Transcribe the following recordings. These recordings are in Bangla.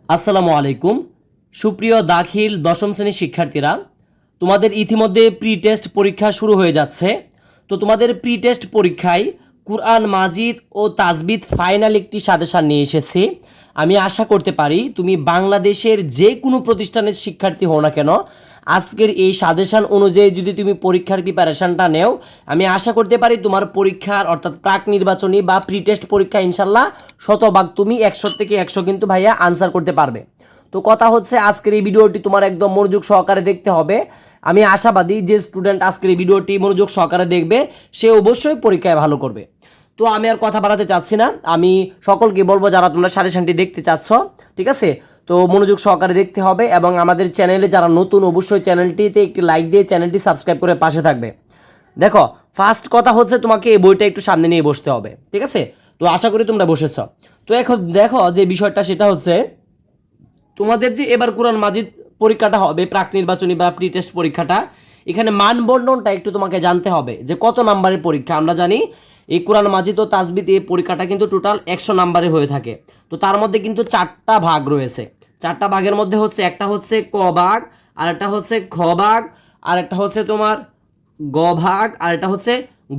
আসসালামু আলাইকুম। সুপ্রিয় দাখিল দশম শ্রেণীর শিক্ষার্থীরা, তোমাদের ইতিমধ্যে প্রি টেস্ট পরীক্ষা শুরু হয়ে যাচ্ছে। তো তোমাদের প্রি টেস্ট পরীক্ষায় কুরআন মাজিদ ও তাজবিদ ফাইনাল একটি সাজেশান নিয়ে এসেছি। আমি আশা করতে পারি তুমি বাংলাদেশের যে কোনো প্রতিষ্ঠানের শিক্ষার্থী হও না কেন, আজকের এই সাজেশান অনুযায়ী যদি তুমি পরীক্ষার প্রিপারেশানটা নেও, আমি আশা করতে পারি তোমার পরীক্ষার অর্থাৎ প্রাক নির্বাচনী বা প্রি টেস্ট পরীক্ষা ইনশাল্লাহ শতভাগ তুমি 100 থেকে 100 কিন্তু ভাইয়া আনসার করতে পারবে। তো কথা হচ্ছে, আজকের এই ভিডিওটি তোমার একদম মনোযোগ সহকারে দেখতে হবে। আমি আশাবাদী যে স্টুডেন্ট আজকের এই ভিডিওটি মনোযোগ সহকারে দেখবে সে অবশ্যই পরীক্ষায় ভালো করবে। তো আমি আর কথা বাড়াতে চাচ্ছি না, আমি সকলকে বলবো যারা তোমরা সাজেশনটি দেখতে চাচ্ছ, ঠিক আছে, তো মনোযোগ সহকারে দেখতে হবে এবং আমাদের চ্যানেলে যারা নতুন অবশ্যই চ্যানেলটিতে একটি লাইক দিয়ে চ্যানেলটি সাবস্ক্রাইব করে পাশে থাকবে। দেখো, ফার্স্ট কথা হচ্ছে তোমাকে এই বইটা একটু সামনে নিয়ে বসতে হবে, ঠিক আছে। তো আশা করি তোমরা বসেছ। তো এখন দেখো যে বিষয়টা সেটা হচ্ছে, তোমাদের যে এবার কোরআন মাজিদ পরীক্ষাটা হবে প্রাক নির্বাচনী বা প্রি টেস্ট পরীক্ষাটা, এখানে মানবন্ধনটা একটু তোমাকে জানতে হবে যে কত নাম্বারের পরীক্ষা। আমরা জানি এই কোরআন মাজিদ ও তাজবিদ এই পরীক্ষাটা কিন্তু টোটাল 100 নাম্বারে হয়ে থাকে। তো তার মধ্যে কিন্তু 4টা ভাগ রয়েছে। 4টা ভাগের মধ্যে হচ্ছে একটা হচ্ছে ক ভাগ, আর একটা হচ্ছে খ ভাগ, আর একটা হচ্ছে তোমার গ ভাগ, আর একটা হচ্ছে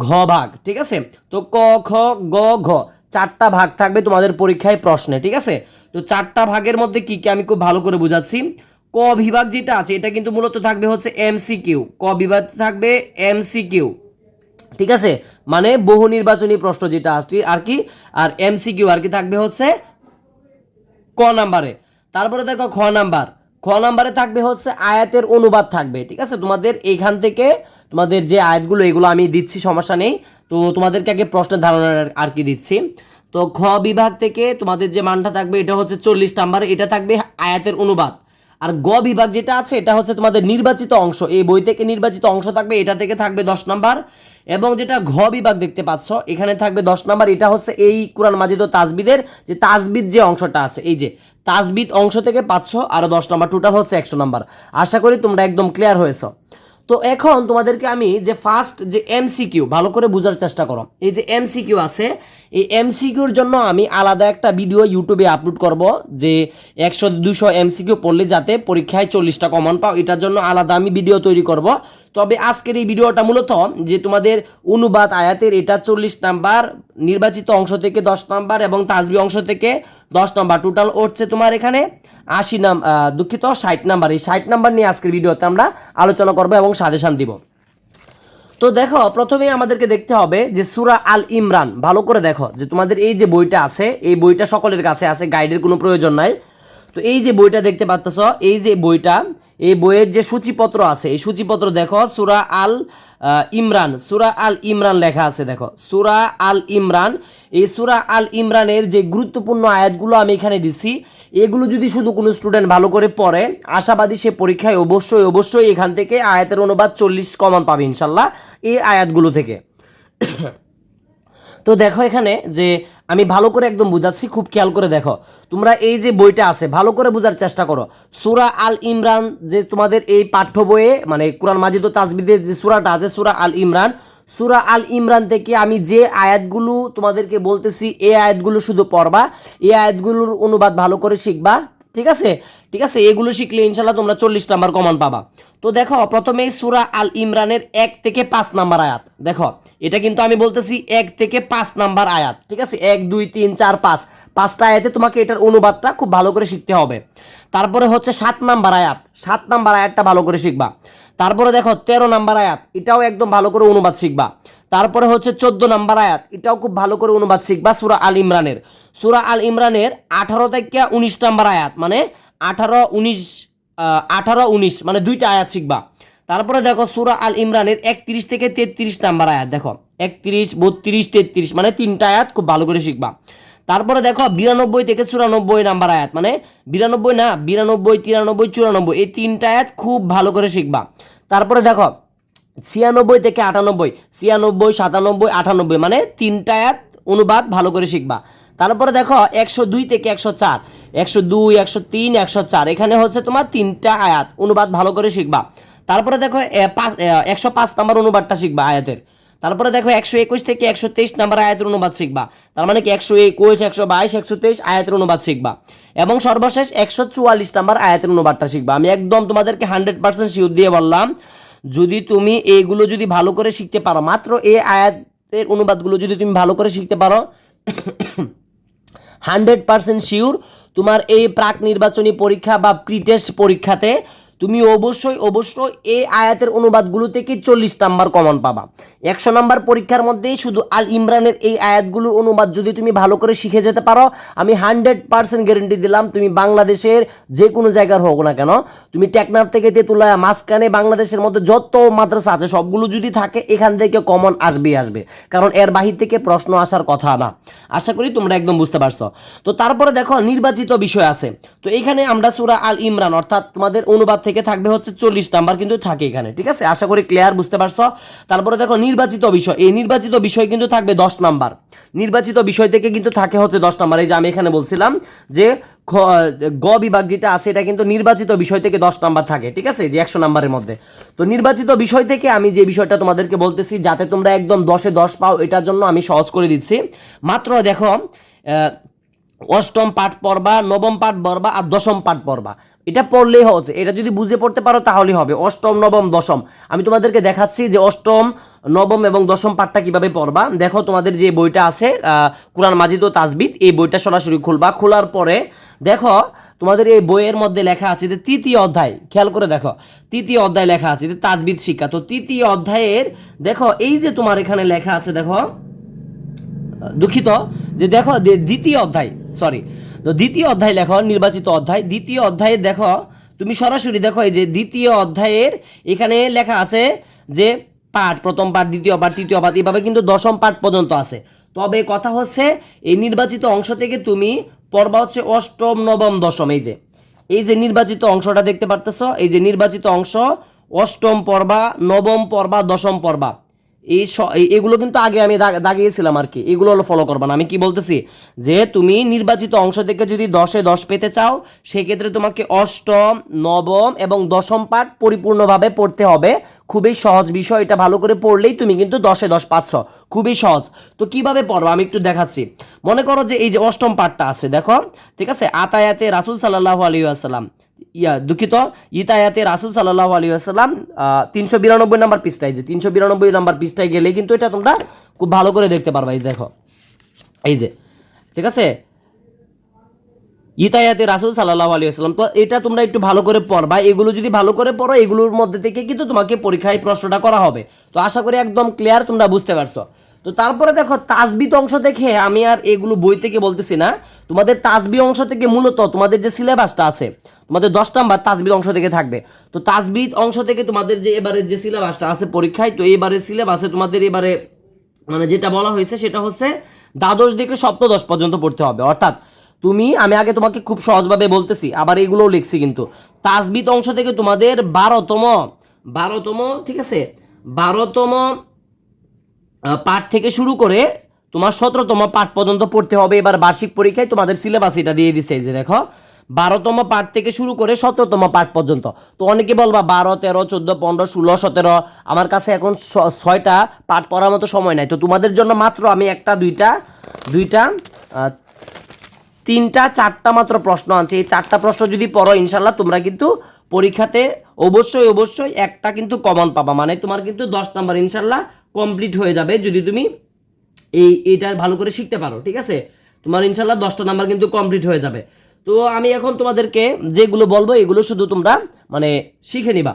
ঘ ভাগ, ঠিক আছে। তো ক খ গ ঘ 4টা ভাগ থাকবে তোমাদের পরীক্ষায় প্রশ্নে, ঠিক আছে। তো 4টা ভাগের মধ্যে কি কি আমি খুব ভালো করে বুঝাচ্ছি। ক বিভাগ যেটা আছে এটা কিন্তু মূলত থাকবে হচ্ছে এমসিকিউ। ক বিভাগ থাকবে এমসিকিউ, ঠিক আছে, মানে বহু নির্বাচনী প্রশ্ন যেটা আসছে আর কি। আর এমসিকিউ আর কি থাকবে হচ্ছে ক নাম্বারে। তারপরে দেখো খ নাম্বারে থাকবে হচ্ছে আয়াতের অনুবাদ থাকবে, ঠিক আছে। তোমাদের এইখান থেকে তোমাদের যে আয়াতগুলো এগুলো আমি দিচ্ছি, সমস্যা নেই। তো তোমাদেরকে আগে প্রশ্নের ধারণা আর কি দিচ্ছি। তো খ বিভাগ থেকে তোমাদের যে মানটা থাকবে এটা হচ্ছে 40 নাম্বার, এটা থাকবে আয়াতের অনুবাদ। আর গ বিভাগ যেটা আছে এটা হচ্ছে তোমাদের নির্বাচিত অংশ, এই বই থেকে নির্বাচিত অংশ থাকবে, এটা থেকে থাকবে 10 নাম্বার। এবং যেটা ঘ বিভাগ দেখতে পাচ্ছ এখানে থাকবে 10 নাম্বার, এটা হচ্ছে এই কোরআন মাজিদ ও তাজবিদের যে তাজবিদ যে অংশটা আছে, এই যে তাজবিদ অংশ থেকে 500 আরো 10 নাম্বার, টোটাল হচ্ছে 100 নাম্বার। আশা করি তোমরা একদম ক্লিয়ার হয়েছ। তো এখন তোমাদেরকে আমি যে ফার্স্ট যে এমসিকিউ ভালো করে বোঝার চেষ্টা করো। এই যে এমসিকিউ আছে, এই এমসিকিউর জন্য আমি আলাদা একটা ভিডিও ইউটিউবে আপলোড করব, যে 100-200 এমসিকিউ পড়লে যাতে পরীক্ষায় 40টা কমন পাও, এটার জন্য আলাদা আমি ভিডিও তৈরি করব। তবে আজকের এই ভিডিওটা মূলত যে তোমাদের অনুবাদ আয়াতের এটা 40 নাম্বার, নির্বাচিত অংশ থেকে 10 নাম্বার এবং তাজবি অংশ থেকে 10 নাম্বার, টোটাল হচ্ছে তোমার এখানে 60 নাম্বার। এই 60 নাম্বার নিয়ে আজকের ভিডিওতে আমরা আলোচনা করব এবং সাজেশন দিব। তো দেখো, প্রথমে আমাদেরকে দেখতে হবে যে সূরা আল ইমরান। ভালো করে দেখো যে তোমাদের এই যে বইটা আছে, এই বইটা সকলের কাছে আছে, গাইডের কোনো প্রয়োজন নাই। তো এই যে বইটা দেখতে পাচ্ছ, এই যে বইটা, এই বইয়ের যে সূচিপত্র আছে, এই সূচিপত্র দেখো, সূরা আল ইমরান, সূরা আল ইমরান লেখা আছে, দেখো সূরা আল ইমরান। এই সূরা আল ইমরানের যে গুরুত্বপূর্ণ আয়াতগুলো আমি এখানে দিছি, এগুলো যদি শুধু কোনো স্টুডেন্ট ভালো করে পড়ে, আশাবাদী সে পরীক্ষায় অবশ্যই অবশ্যই এখান থেকে আয়াতের অনুবাদ 40 কমন পাবে ইনশাল্লাহ এই আয়াতগুলো থেকে। তো দেখো এখানে যে আমি ভালো করে একদম বুঝাচ্ছি, খুব খেয়াল করে দেখো। তোমরা এই যে বইটা আছে ভালো করে বোঝার চেষ্টা করো। সূরা আল ইমরান যে তোমাদের এই পাঠ্য বইয়ে মানে কোরআন মাজিদ ও তাজবিদের যে সূরাটা আছে সূরা আল ইমরান, সূরা আল ইমরান থেকে আমি যে আয়াতগুলো তোমাদেরকে বলতেছি এই আয়াতগুলো শুধু পড়বা, এই আয়াতগুলোর অনুবাদ ভালো করে শিখবা, ঠিক আছে। ঠিক আছে, এগুলো শিখলে ইনশাল্লাহ তোমরা 40 নাম্বার কমন পাবা। তো দেখো, প্রথমেই সূরা আল ইমরানের 1 থেকে 5 নাম্বার আয়াত দেখো। এটা কিন্তু আমি বলতেছি 1 থেকে 5 নাম্বার আয়াত, ঠিক আছে। 1 2 3 4 5, 5টা আয়াতে তোমাকে এটার অনুবাদটা খুব ভালো করে শিখতে হবে। তারপরে হচ্ছে 7 নাম্বার আয়াত, 7 নাম্বার আয়াতটা ভালো করে শিখবা। তারপরে দেখো 13 নাম্বার আয়াত, এটাও একদম ভালো করে অনুবাদ শিখবা। তারপরে হচ্ছে 14 নাম্বার আয়াত, এটাও খুব ভালো করে অনুবাদ শিখবা সূরা আল ইমরানের। সূরা আল ইমরানের 18 থেকে 19 নাম্বার আয়াত, মানে 18 19 মানে 2টা আয়াত শিখবা। তারপরে দেখো সূরা আল ইমরানের 31 থেকে 33 নাম্বার আয়াত, দেখো 31 32 33 মানে 3টা আয়াত খুব ভালো করে শিখবা। তারপরে দেখো 92 থেকে 94 নাম্বার আয়াত, মানে 92 না 92 93 94 এই 3টা আয়াত খুব ভালো করে শিখবা। তারপরে দেখো 96 থেকে 98, 96 97 98 মানে 3টা আয়াত অনুবাদ ভালো করে শিখবা। তারপরে দেখো 102 থেকে 104, 102 103 104 এখানে হচ্ছে তোমার 3টা আয়াত অনুবাদ ভালো করে শিখবা। তারপরে দেখো 105 নাম্বার অনুবাদটা শিখবা আয়াতের। তারপরে দেখো 121 থেকে 123 নাম্বার আয়াতের অনুবাদ শিখবা, তার মানে কি 121, 122, 123 আয়াতের অনুবাদ শিখবা, এবং সর্বশেষ 144 নাম্বার আয়াতের অনুবাদটা শিখবা। আমি একদম তোমাদেরকে 100% শিওর দিয়ে বললাম, যদি তুমি এইগুলো যদি ভালো করে শিখতে পারো, মাত্র এই আয়াতের অনুবাদগুলো যদি তুমি ভালো করে শিখতে পারো, 100% শিওর তোমার এই প্রাক নির্বাচনী পরীক্ষা বা প্রি টেস্ট পরীক্ষাতে তুমি অবশ্যই এই আয়াতের অনুবাদগুলো থেকে 40 নাম্বার কমন পাবা। 100 নাম্বার পরীক্ষার মধ্যেই শুধু আল ইমরানের এই আয়াতগুলোর অনুবাদ যদি তুমি ভালো করে শিখে যেতে পারো, আমি 100% গ্যারেন্টি দিলাম, তুমি বাংলাদেশের যে কোনো জায়গার হোক না কেন, তুমি টেকনাফ থেকে তেতুলা মাঝখানে বাংলাদেশের মধ্যে যত মাদ্রাসা আছে সবগুলো যদি থাকে, এখান থেকে কমন আসবে, কারণ এর বাহির থেকে প্রশ্ন আসার কথা না। আশা করি তোমরা একদম বুঝতে পারছো। তো তারপরে দেখো নির্বাচিত বিষয় আছে। তো এখানে আমরা সূরা আল ইমরান অর্থাৎ তোমাদের অনুবাদ থেকে থাকবে হচ্ছে 40 নাম্বার কিন্তু থাকে এখানে, ঠিক আছে? আশা করি ক্লিয়ার, বুঝতে পারছো। তারপরে দেখো নির্বাচিত বিষয়, এই নির্বাচিত বিষয় কিন্তু থাকবে 10 নাম্বার, নির্বাচিত বিষয় থেকে কিন্তু থাকে হচ্ছে 10 নাম্বার। এই যে আমি এখানে বলছিলাম যে গ বিভাগ যেটা আছে এটা কিন্তু নির্বাচিত বিষয় থেকে 10 নাম্বার থাকে, ঠিক আছে, যে 100 নাম্বারের মধ্যে। তো নির্বাচিত বিষয় থেকে আমি যে বিষয়টা তোমাদেরকে বলতেছি যাতে তোমরা একদম 10-এ 10 পাও, এটার জন্য আমি সহজ করে দিচ্ছি। মাত্র দেখো অষ্টম পাঠ পড়বা, নবম পাঠ পড়বা আর দশম পাঠ পড়বা, এটা পড়লেই হচ্ছে। এটা যদি বুঝে পড়তে পারো তাহলেই হবে। অষ্টম, নবম, দশম আমি তোমাদেরকে দেখাচ্ছি যে অষ্টম, নবম এবং দশম পাঠটা কিভাবে পড়বা। দেখো তোমাদের যে বইটা আছে কুরআন মাজিদ ও তাজবিদ, এই বইটা সরাসরি খুলবা। খোলার পরে দেখো তোমাদের এই বইয়ের মধ্যে লেখা আছে যে তৃতীয় অধ্যায়, খেয়াল করে দেখো তৃতীয় অধ্যায় লেখা আছে যে তাজবিদ শিক্ষা। তো তৃতীয় অধ্যায়ের দেখো এই যে তোমার এখানে লেখা আছে, দেখো দুঃখিত যে দেখো দ্বিতীয় অধ্যায়, সরি, তো দ্বিতীয় অধ্যায় লেখো, নির্বাচিত অধ্যায় দ্বিতীয় অধ্যায়ে দেখো তুমি সরাসরি দেখো এই যে দ্বিতীয় অধ্যায়ের এখানে লেখা আছে যে পাঠ, প্রথম পাঠ, দ্বিতীয় পাঠ, তৃতীয় পাঠ, এভাবে কিন্তু দশম পাঠ পর্যন্ত আছে। তবে কথা হচ্ছে এই নির্বাচিত অংশ থেকে তুমি পড়বা হচ্ছে অষ্টম, নবম, দশম। এই যে নির্বাচিত অংশটা দেখতে পারতেছো, এই যে নির্বাচিত অংশ, অষ্টম পড়বা, নবম পড়বা, দশম পড়বা। এগুলো কিন্তু আগে আমি দাগিয়েছিলাম আর কি, এগুলো হলো ফলো করবা না। আমি কি বলতেছি যে তুমি নির্বাচিত অংশ থেকে যদি 10-এ 10 পেতে চাও, সেক্ষেত্রে তোমাকে অষ্টম, নবম এবং দশম পাঠ পরিপূর্ণভাবে পড়তে হবে। খুবই সহজ বিষয়, এটা ভালো করে পড়লেই তুমি কিন্তু 10-এ 10 পাচ্ছ, খুবই সহজ। তো কিভাবে পড়বা আমি একটু দেখাচ্ছি। মনে করো যে এই যে অষ্টম পাঠটা আছে, দেখো, ঠিক আছে, আতায়াতে রাসূল সাল্লাল্লাহু আলাইহি ওয়াসাল্লাম, দুঃখিত, ইতায়াতে রাসূল সাল্লাল্লাহু আলাইহি ওয়াসাল্লাম 392 নাম্বার পৃষ্ঠায়, যে 392 নাম্বার পৃষ্ঠায় গেলে কিন্তু এটা তোমরা খুব ভালো করে দেখতে পারবা। এই দেখো, এই যে, ঠিক আছে, ইতায়াতে রাসূল সাল্লাল্লাহু আলাইহি ওয়াসাল্লাম। তো এটা তোমরা একটু ভালো করে পড়বা। এগুলো যদি ভালো করে পড়ো, এগুলোর মধ্যে থেকে কিন্তু তোমাকে পরীক্ষায় প্রশ্নটা করা হবে। তো আশা করি একদম ক্লিয়ার, তোমরা বুঝতে পারছো। তো তারপরে দেখো তাসবিহ অংশ থেকে, আমি আর এগুলো বই থেকে বলতেছি না, তোমাদের তাসবিহ অংশ থেকে মূলত তোমাদের যে সিলেবাসটা আছে, তোমাদের 10 নাম্বার তাসবিহ অংশ থেকে থাকবে। তো তাসবিহ অংশ থেকে তোমাদের যে এবারে যে সিলেবাসটা আছে পরীক্ষায়, তো এবারে সিলেবাসে তোমাদের এবারে মানে যেটা বলা হয়েছে সেটা হচ্ছে দ্বাদশ থেকে সপ্তদশ পর্যন্ত পড়তে হবে। অর্থাৎ আমি আগে তোমাকে খুব সহজভাবে বলতেছি, আবার এগুলোও লিখছি কিন্তু তাসবিহ অংশ থেকে তোমাদের 12তম, ঠিক আছে, 12তম পাঠ থেকে শুরু করে তোমার 17তম পাঠ পর্যন্ত পড়তে হবে। এবার বার্ষিক পরীক্ষায় তোমাদের সিলেবাস এটা দিয়ে দিছে, এই যে দেখো 12তম পাঠ থেকে শুরু করে 17তম পাঠ পর্যন্ত। তো অনেকে বলবা 12, 13, 14, 15, 16, 17, আমার কাছে এখন 6টা পাঠ পড়ার মতো সময় নাই। তো তোমাদের জন্য মাত্র আমি একটা, দুইটা, 3টা, 4টা মাত্র প্রশ্ন আনছি। এই 4টা প্রশ্ন যদি পড়ো, ইনশাল্লাহ তোমরা কিন্তু পরীক্ষাতে অবশ্যই একটা কিন্তু কমন পাবা। মানে তোমার কিন্তু 10 নাম্বার ইনশাল্লাহ কমপ্লিট হয়ে যাবে যদি তুমি এইটা ভালো করে শিখতে পারো, ঠিক আছে। তোমার ইনশাল্লাহ 10টা নাম্বার কিন্তু কমপ্লিট হয়ে যাবে। তো আমি এখন তোমাদেরকে যেগুলো বলবো এগুলো শুধু তোমরা মানে শিখে নিবা।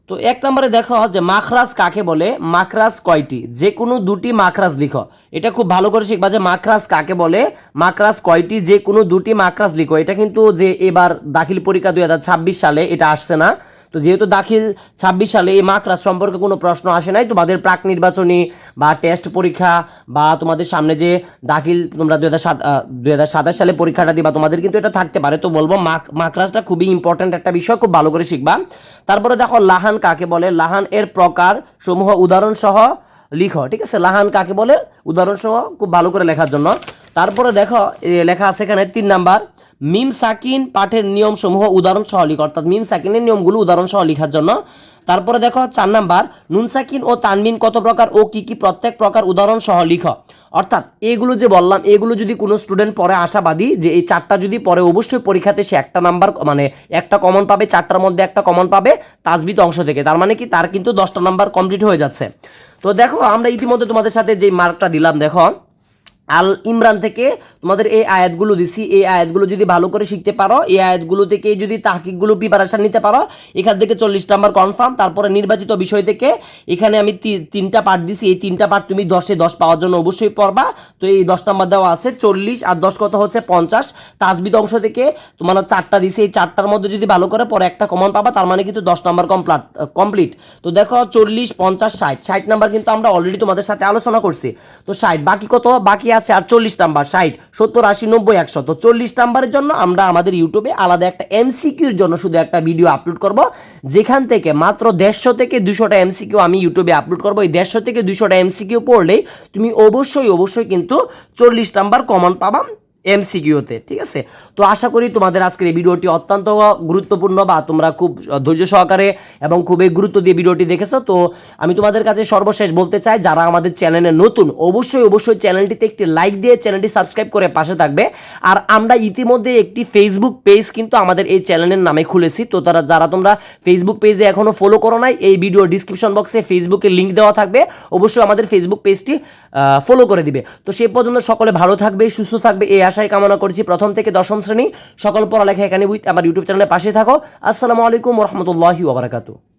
তো 1 নম্বরে দেখো যে মাখরাজ কাকে বলে, মাখরাজ কয়টি, যে কোনো দুটি মাখরাজ লিখো। এটা খুব ভালো করে শিখবা যে মাখরাজ কাকে বলে, মাখরাজ কয়টি, যে কোনো দুটি মাখরাজ লিখো। এটা কিন্তু যে এবার দাখিল পরীক্ষা 2026 সালে এটা আসছে না। তো যেহেতু দাখিল 26 সালে এই মাখরাজ সম্পর্কে কোনো প্রশ্ন আসে নাই, তোমাদের প্রাক নির্বাচনী বা টেস্ট পরীক্ষা বা তোমাদের সামনে যে দাখিল তোমরা 2027 সালে পরীক্ষাটা দিবা, তোমাদের কিন্তু এটা থাকতে পারে। তো বলবো মাখরাজটা খুবই ইম্পর্ট্যান্ট একটা বিষয়, খুব ভালো করে শিখবা। তারপরে দেখো লাহান কাকে বলে, লাহান এর প্রকার সমূহ উদাহরণ সহ লিখো, ঠিক আছে। লাহান কাকে বলে উদাহরণ সহ খুব ভালো করে লেখার জন্য। তারপরে দেখো লেখা আছে এখানে 3 নাম্বার, মিম সাকিন পাঠের নিয়মসমূহ উদাহরণ সহ লিখো, অর্থাৎ মিম সাকিনের নিয়মগুলো উদাহরণ সহ লেখার জন্য। তারপরে দেখো 4 নাম্বার, নুন সাকিন ও তানবিন কত প্রকার ও কি কি প্রত্যেক প্রকার উদাহরণ সহ লিখো। অর্থাৎ এগুলো যে বললাম, এগুলো যদি কোনো স্টুডেন্ট পরে আশাবাদী যে এই 4টা যদি পরে অবশ্যই পরীক্ষাতে সে একটা নাম্বার মানে একটা কমন পাবে, 4টার মধ্যে একটা কমন পাবে তাজবিদ অংশ থেকে, তার মানে কি তার কিন্তু 10টা নাম্বার কমপ্লিট হয়ে যাচ্ছে। তো দেখো আমরা ইতিমধ্যে তোমাদের সাথে যে মার্কটা দিলাম, দেখো আল ইমরান থেকে তোমাদের এই আয়াতগুলো দিছি, এই আয়াতগুলো যদি ভালো করে শিখতে পারো, এই আয়াতগুলো থেকে যদি তাহকিকগুলো প্রিপারেশন নিতে পারো, এখান থেকে 40 নাম্বার কনফার্ম। তারপরে নির্বাচিত বিষয় থেকে এখানে আমি 3টা পার্ট দিছি, এই 3টা পার্ট তুমি 10-এ 10 পাওয়ার জন্য অবশ্যই পড়বা। তো এই 10 নাম্বার দেওয়া আছে 40 আর 10 কত হচ্ছে 50। তাজবিদ অংশ থেকে তোমার 4টা দিছি, এই 4টার মধ্যে যদি ভালো করে পরে একটা কমন পাবা, তার মানে কিন্তু 10 নাম্বার কমপ্লিট। তো দেখো 40 50 60 নাম্বার কিন্তু আমরা অলরেডি তোমাদের সাথে আলোচনা করছি। তো 60 বাকি কত বাকি আছে আর 40 নাম্বার, 60 70 80 90 100। তো 40 নাম্বারের জন্য আমরা আমাদের ইউটিউবে আলাদা একটা এমসিকিউর জন্য শুধু একটা ভিডিও আপলোড করব, যেখান থেকে মাত্র 150 থেকে 200টা এমসিকিউ আমি ইউটিউবে আপলোড করব। এই 150 থেকে 200টা এমসিকিউ পড়লেই তুমি অবশ্যই কিন্তু 40 নাম্বার কমন পাবা এমসিকিউতে, ঠিক আছে। তো আশা করি তোমাদের আজকের এই ভিডিওটি অত্যন্ত গুরুত্বপূর্ণ বা তোমরা খুব ধৈর্য সহকারে এবং খুবই গুরুত্ব দিয়ে ভিডিওটি দেখেছো। তো আমি তোমাদের কাছে সর্বশেষ বলতে চাই, যারা আমাদের চ্যানেলে নতুন অবশ্যই চ্যানেলটিতে একটি লাইক দিয়ে চ্যানেলটি সাবস্ক্রাইব করে পাশে থাকবে। আর আমরা ইতিমধ্যে একটি ফেসবুক পেজ কিন্তু আমাদের এই চ্যানেলের নামে খুলেছি। তো যারা তোমরা ফেসবুক পেজে এখনো ফলো করো নাই, এই ভিডিও ডিসক্রিপশন বক্সে ফেসবুকের লিঙ্ক দেওয়া থাকবে, অবশ্যই আমাদের ফেসবুক পেজটি ফলো করে দিবে। তো সে পর্যন্ত সকলে ভালো থাকবে, সুস্থ থাকবে এই আশাই কামনা করছি। প্রথম থেকে 10ম শ্রেণী সকল পড়ালেখা এখানে আমার ইউটিউব চ্যানেলের পাশে থাকো। আসসালামু আলাইকুম ওয়া রাহমাতুল্লাহি ওয়া বারাকাতুহু।